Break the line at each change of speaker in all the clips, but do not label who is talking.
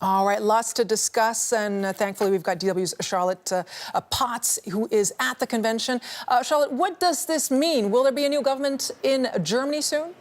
All right, lots to discuss, and thankfully we've got DW's Charlotte Potts, who is at the convention. Charlotte, what does this mean? Will there be a new government in Germany soon?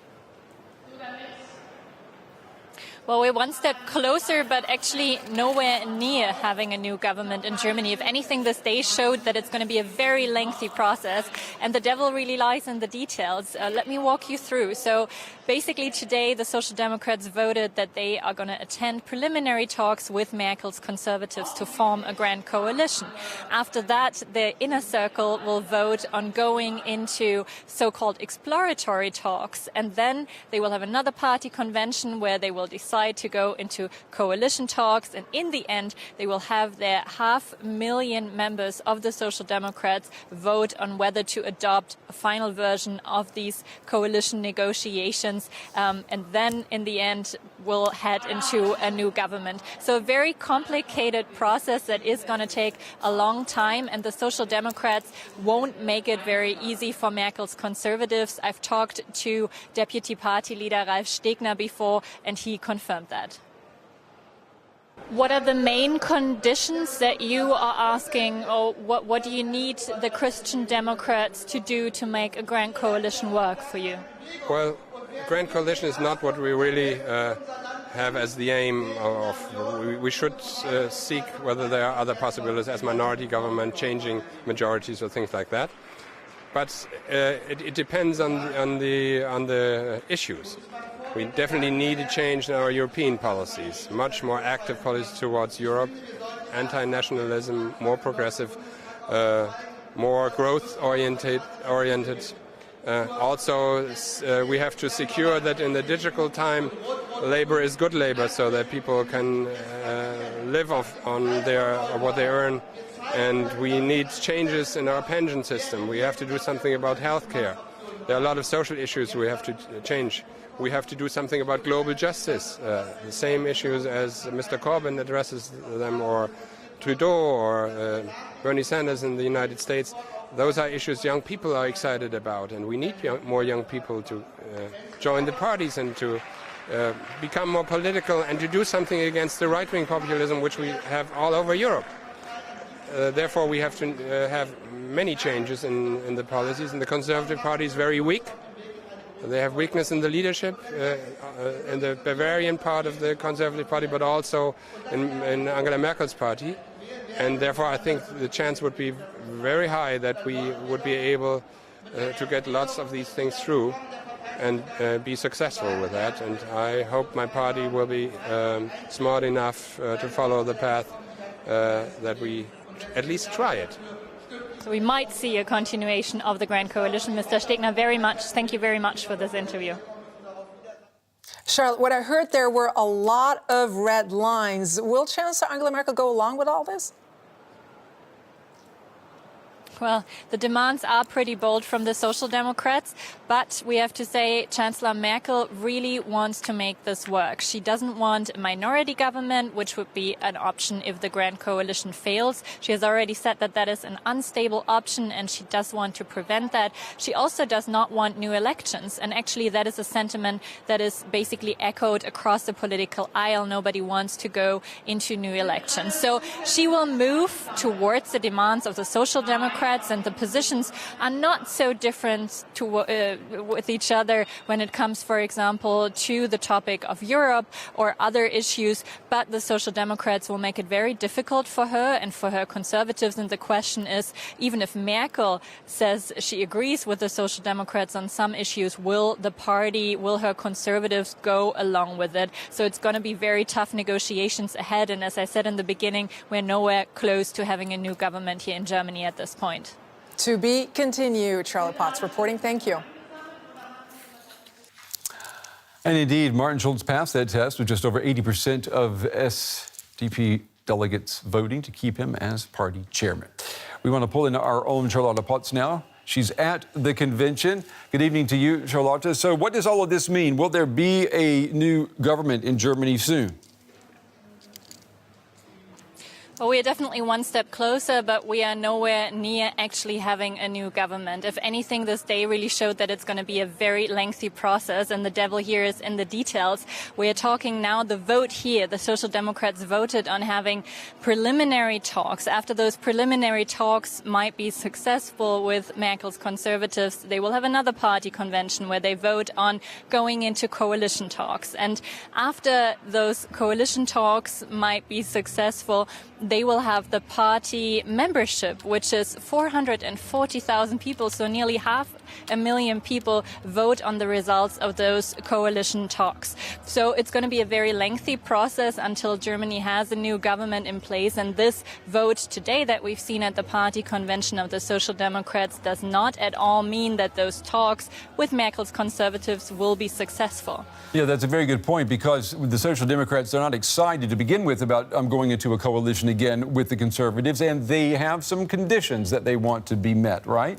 Well, we're one step closer, but actually nowhere near having a new government in Germany. If anything, this day showed that it's going to be a very lengthy process, and the devil really lies in the details. Let me walk you through. So basically today, the Social Democrats voted that they are going to attend preliminary talks with Merkel's Conservatives to form a grand coalition. After that, the inner circle will vote on going into so-called exploratory talks, and then they will have another party convention where they will decide to go into coalition talks, and in the end they will have their 500,000 members of the Social Democrats vote on whether to adopt a final version of these coalition negotiations, and then in the end we'll head into a new government. So a very complicated process that is going to take a long time, and the Social Democrats won't make it very easy for Merkel's Conservatives. I've talked to Deputy Party Leader Ralf Stegner before, and he confirmed that. What are the main conditions that you are asking, or what do you need the Christian Democrats to do to make a grand coalition work for you?
Well, grand coalition is not what we really have as the aim of. We should seek whether there are other possibilities as minority government, changing majorities or things like that. But it depends on the issues. We definitely need a change in our European policies, much more active policies towards Europe, anti-nationalism, more progressive, more growth-oriented. Also, we have to secure that in the digital time, labor is good labor, so that people can live on what they earn. And we need changes in our pension system. We have to do something about healthcare. There are a lot of social issues we have to change. We have to do something about global justice, the same issues as Mr. Corbyn addresses them, or Trudeau, or Bernie Sanders in the United States. Those are issues young people are excited about, and we need more young people to join the parties and to become more political and to do something against the right-wing populism which we have all over Europe. Therefore, we have to have many changes in the policies, and the Conservative Party is very weak. They have weakness in the leadership, in the Bavarian part of the Conservative Party, but also in Angela Merkel's party. And therefore, I think the chance would be very high that we would be able to get lots of these things through and be successful with that. And I hope my party will be smart enough to follow the path that we at least try it.
So we might see a continuation of the Grand Coalition. Mr. Stegner, thank you very much for this interview.
Charlotte, what I heard there were a lot of red lines. Will Chancellor Angela Merkel go along with all this?
Well, the demands are pretty bold from the Social Democrats, but we have to say Chancellor Merkel really wants to make this work. She doesn't want a minority government, which would be an option if the Grand Coalition fails. She has already said that that is an unstable option, and she does want to prevent that. She also does not want new elections, and actually that is a sentiment that is basically echoed across the political aisle. Nobody wants to go into new elections. So she will move towards the demands of the Social Democrats, and the positions are not so different with each other when it comes, for example, to the topic of Europe or other issues. But the Social Democrats will make it very difficult for her and for her Conservatives. And the question is, even if Merkel says she agrees with the Social Democrats on some issues, will her Conservatives go along with it? So it's going to be very tough negotiations ahead. And as I said in the beginning, we're nowhere close to having a new government here in Germany at this point.
To be continued. Charlotte Potts reporting. Thank you.
And indeed, Martin Schulz passed that test with just over 80% of SDP delegates voting to keep him as party chairman. We want to pull in our own Charlotte Potts now. She's at the convention. Good evening to you, Charlotte. So what does all of this mean? Will there be a new government in Germany soon?
Well, we are definitely one step closer, but we are nowhere near actually having a new government. If anything, this day really showed that it's going to be a very lengthy process, and the devil here is in the details. We are talking now, the vote here, the Social Democrats voted on having preliminary talks. After those preliminary talks might be successful with Merkel's Conservatives, they will have another party convention where they vote on going into coalition talks. And after those coalition talks might be successful, they will have the party membership, which is 440,000 people, so nearly 500,000 people vote on the results of those coalition talks. So it's going to be a very lengthy process until Germany has a new government in place, and this vote today that we've seen at the party convention of the Social Democrats does not at all mean that those talks with Merkel's Conservatives will be successful.
Yeah, that's a very good point, because the Social Democrats are not excited to begin with about going into a coalition again with the Conservatives, and they have some conditions that they want to be met, right?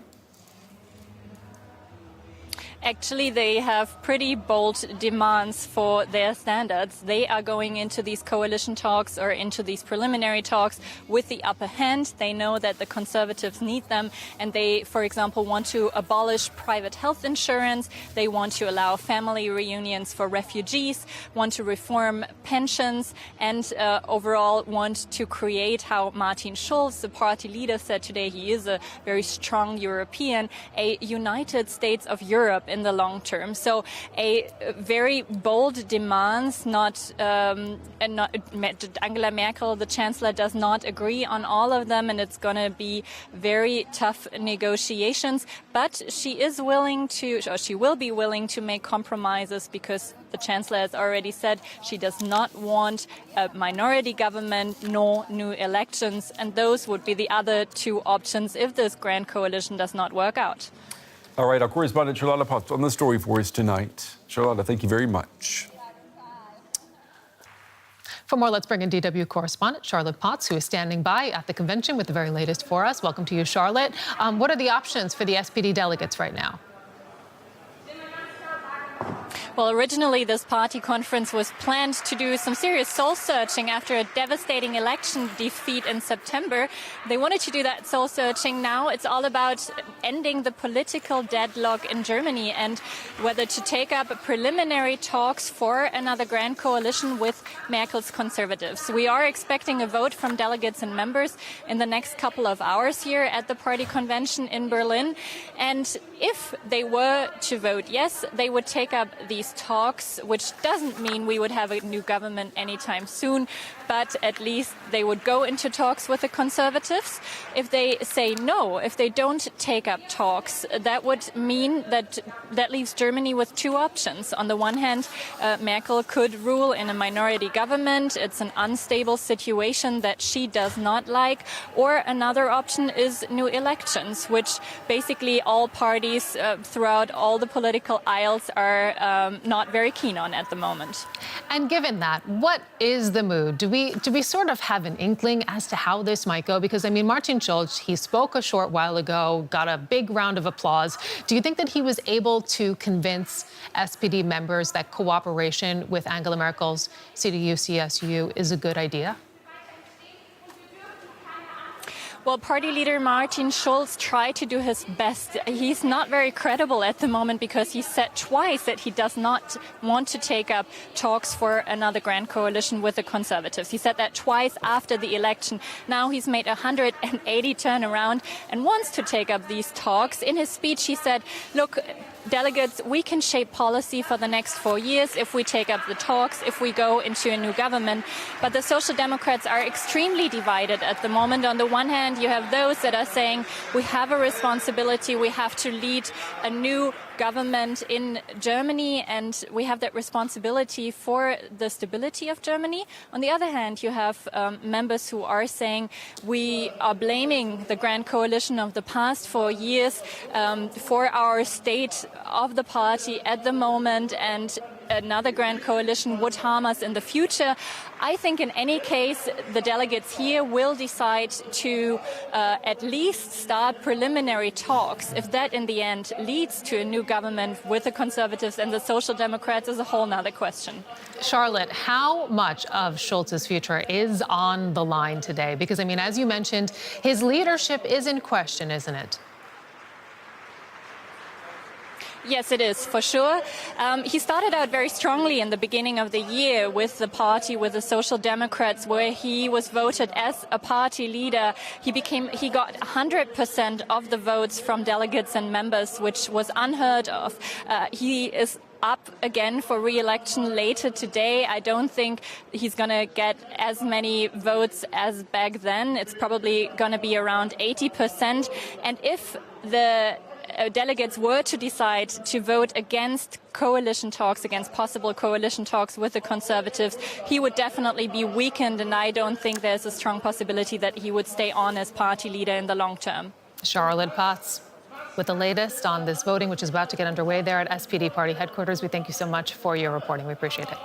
Actually, they have pretty bold demands for their standards. They are going into these coalition talks or into these preliminary talks with the upper hand. They know that the Conservatives need them, and they, for example, want to abolish private health insurance. They want to allow family reunions for refugees, want to reform pensions, and overall want to create, how Martin Schulz, the party leader, said today, he is a very strong European, a United States of Europe in the long term. So a very bold demands, Angela Merkel, the Chancellor, does not agree on all of them, and it's going to be very tough negotiations. But she is willing to, or she will be willing to make compromises, because the Chancellor has already said she does not want a minority government nor new elections, and those would be the other two options if this grand coalition does not work out.
All right, our correspondent Charlotte Potts on the story for us tonight. Charlotte, thank you very much.
For more, let's bring in DW correspondent Charlotte Potts, who is standing by at the convention with the very latest for us. Welcome to you, Charlotte. What are the options for the SPD delegates right now?
Well, originally this party conference was planned to do some serious soul-searching after a devastating election defeat in September. They wanted to do that soul-searching now. It's all about ending the political deadlock in Germany and whether to take up preliminary talks for another grand coalition with Merkel's Conservatives. We are expecting a vote from delegates and members in the next couple of hours here at the party convention in Berlin. And if they were to vote yes, they would take up these talks, which doesn't mean we would have a new government anytime soon, but at least they would go into talks with the Conservatives. If they say no, if they don't take up talks, that would mean that leaves Germany with two options. On the one hand, Merkel could rule in a minority government. It's an unstable situation that she does not like. Or another option is new elections, which basically all parties throughout all the political aisles are not very keen on at the moment.
And given that, what is the mood? Do we sort of have an inkling as to how this might go? Because, I mean, Martin Schulz, he spoke a short while ago, got a big round of applause. Do you think that he was able to convince SPD members that cooperation with Angela Merkel's CDU-CSU is a good idea?
Well, party leader Martin Schulz tried to do his best. He's not very credible at the moment because he said twice that he does not want to take up talks for another grand coalition with the Conservatives. He said that twice after the election. Now he's made a 180 turnaround and wants to take up these talks. In his speech, he said, look, delegates, we can shape policy for the next 4 years if we take up the talks, if we go into a new government. But the Social Democrats are extremely divided at the moment. On the one hand, you have those that are saying we have a responsibility, we have to lead a new government in Germany, and we have that responsibility for the stability of Germany. On the other hand, you have members who are saying we are blaming the grand coalition of the past 4 years for our state of the party at the moment, and another grand coalition would harm us in the future. I think in any case, the delegates here will decide to at least start preliminary talks. If that in the end leads to a new government with the Conservatives and the Social Democrats is a whole nother question.
Charlotte, how much of Schulz's future is on the line today? Because, I mean, as you mentioned, his leadership is in question, isn't it?
Yes, it is, for sure. He started out very strongly in the beginning of the year with the party, with the Social Democrats, where he was voted as a party leader. He got 100% of the votes from delegates and members, which was unheard of. He is up again for re-election later today. I don't think he's going to get as many votes as back then. It's probably going to be around 80%. And if the delegates were to decide to vote against coalition talks, against possible coalition talks with the Conservatives, he would definitely be weakened, and I don't think there's a strong possibility that he would stay on as party leader in the long term.
Charlotte Potts, with the latest on this voting, which is about to get underway there at SPD Party headquarters, we thank you so much for your reporting. We appreciate it.